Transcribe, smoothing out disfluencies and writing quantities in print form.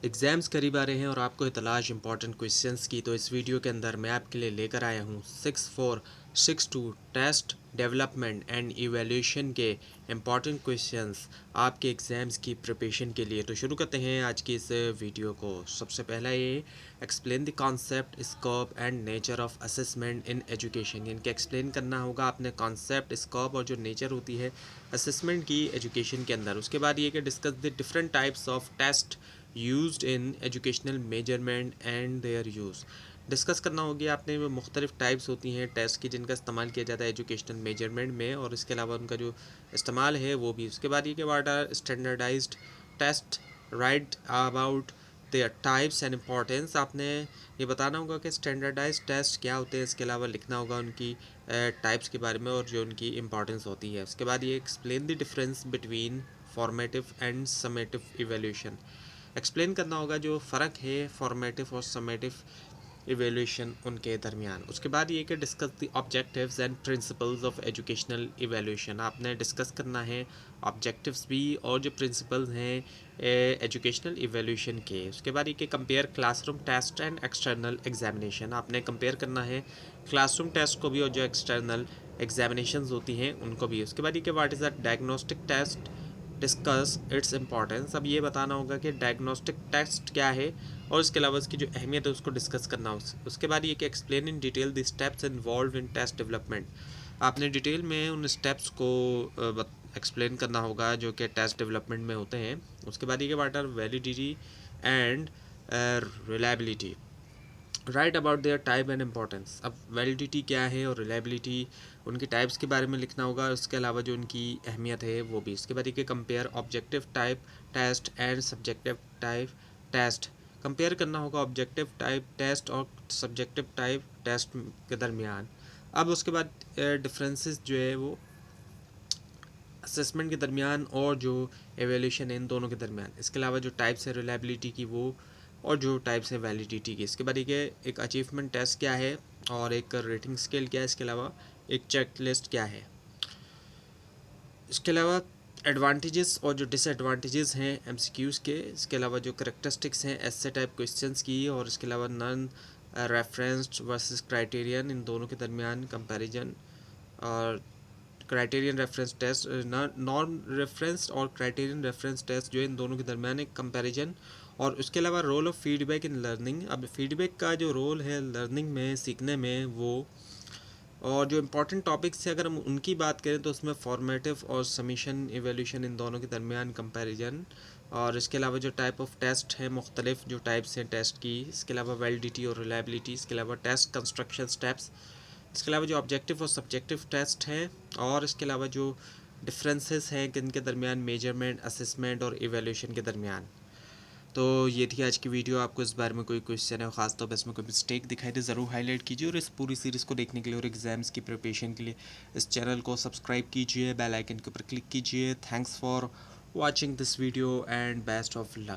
Exams करीब आ रहे हैं और आपको तलाश इंपॉर्टेंट क्वेश्चंस की। तो इस वीडियो के अंदर मैं आपके लिए लेकर आया हूँ 6462 टेस्ट डेवलपमेंट एंड इवैल्यूएशन के इम्पॉर्टेंट क्वेश्चंस आपके एग्ज़ाम्स की प्रिपरेशन के लिए। तो शुरू करते हैं आज की इस वीडियो को। सबसे पहला ये explain the concept scope and nature of assessment in education, यानी कि एक्सप्लेन करना होगा आपने कॉन्सेप्ट, स्कोप और जो नेचर होती है असेसमेंट की एजुकेशन के अंदर। उसके बाद ये कि discuss the different types of test used in educational measurement and their use. Discuss करना होगी आपने वो मुख्तलिफ टाइप्स होती हैं टेस्ट की जिनका इस्तेमाल किया जाता है एजुकेशनल मेजरमेंट में, और इसके अलावा उनका जो इस्तेमाल है वो भी। उसके बाद ये कि what are standardised test, write about their types and importance. आपने ये बताना होगा कि स्टैंडर्डाइज टेस्ट क्या होते हैं, इसके अलावा लिखना होगा उनकी टाइप्स के बारे में और जो उनकी इंपॉर्टेंस होती है। उसके बाद ये explain the difference between formative and summative evaluation. Explain करना होगा जो फ़र्क है फॉर्मेटिव और समेटिव इवेल्यूशन उनके दरमियान। उसके बाद ये कि discuss the objectives and principles of educational evaluation. आपने डिस्कस करना है ऑब्जेक्टिव्स भी और जो प्रिंसिपल्स हैं एजुकेशनल इवेल्यूशन के। उसके बाद ये कि compare classroom test and external examination. आपने कंपेयर करना है क्लासरूम टेस्ट को भी और जो एक्सटर्नल एग्जामिनेशंस होती हैं उनको भी। उसके बाद ये कि what is the diagnostic test, discuss its importance. अब ये बताना होगा कि डायग्नोस्टिक टेस्ट क्या है और इसके अलावा इसकी जो अहमियत है उसको डिस्कस करना हो। उसके बाद ये कि explain in detail the steps involve in test development. आपने डिटेल में उन स्टेप्स को एक्सप्लेन करना होगा जो कि टेस्ट डेवलपमेंट में होते हैं। उसके बाद ये कि what are validity and reliability, write about their type and importance. अब वैलिडिटी क्या है और रिलायबिलिटी उनकी टाइप्स के बारे में लिखना होगा, उसके अलावा जो उनकी अहमियत है वो भी। उसके बाद ये compare objective type test and subjective type test. Compare करना होगा ऑब्जेक्टिव टाइप टेस्ट और सब्जेक्टिव टाइप टेस्ट के दरमियान। अब उसके बाद डिफरेंसेस जो है वो असेसमेंट के दरमियान और जो एवेल्यूशन है इन दोनों के दरमियान। इसके अलावा जो टाइप्स है रिलायबिलिटी की वो और जो टाइप्स है वैलिडिटी की। इसके बाद एक अचीवमेंट टेस्ट क्या है और एक रेटिंग स्केल क्या है, इसके अलावा एक चेक लिस्ट क्या है। इसके अलावा एडवांटेजेस और जो डिसएडवांटेजेस हैं एमसीक्यूज़ के। इसके अलावा जो करेक्टरिस्टिक्स हैं एस्से टाइप क्वेश्चंस की, और इसके अलावा नॉन रेफरेंस्ड वर्सेस क्राइटेरियन, इन दोनों के दरमियान कंपैरिजन। और criterion reference test, non reference और क्राइटेरियन रेफरेंस टेस्ट जो है इन दोनों के दरमियान एक कंपैरिजन। और उसके अलावा role of feedback in learning. अब फीडबैक का जो रोल है लर्निंग में, सीखने में, वो और जो इम्पोर्टेंट टॉपिक्स है अगर हम उनकी बात करें तो उसमें फॉर्मेटिव और समीशन इवेल्यूशन, इन दोनों के दरमियान कंपैरिजन। और इसके अलावा जो टाइप ऑफ टेस्ट है, मुख्तलिफ जो टाइप्स हैं टेस्ट की। इसके अलावा वैलिडिटी और रिलायबिलिटी। इसके अलावा टेस्ट कंस्ट्रक्शन स्टेप्स। इसके अलावा जो ऑब्जेक्टिव और सब्जेक्टिव टेस्ट हैं, और इसके अलावा जो डिफरेंसेस हैं किनके दरमियान, मेजरमेंट, असेसमेंट और इवेल्यूशन के दरमियान। तो ये थी आज की वीडियो। आपको इस बारे में कोई क्वेश्चन है, ख़ास तौर पर इसमें कोई मिस्टेक दिखाई दे ज़रूर हाईलाइट कीजिए। और इस पूरी सीरीज़ को देखने के लिए और एग्ज़ाम्स की प्रिपरेशन के लिए इस चैनल को सब्सक्राइब कीजिए, बेल आइकन के ऊपर क्लिक कीजिए। Thanks for watching this video and best of luck.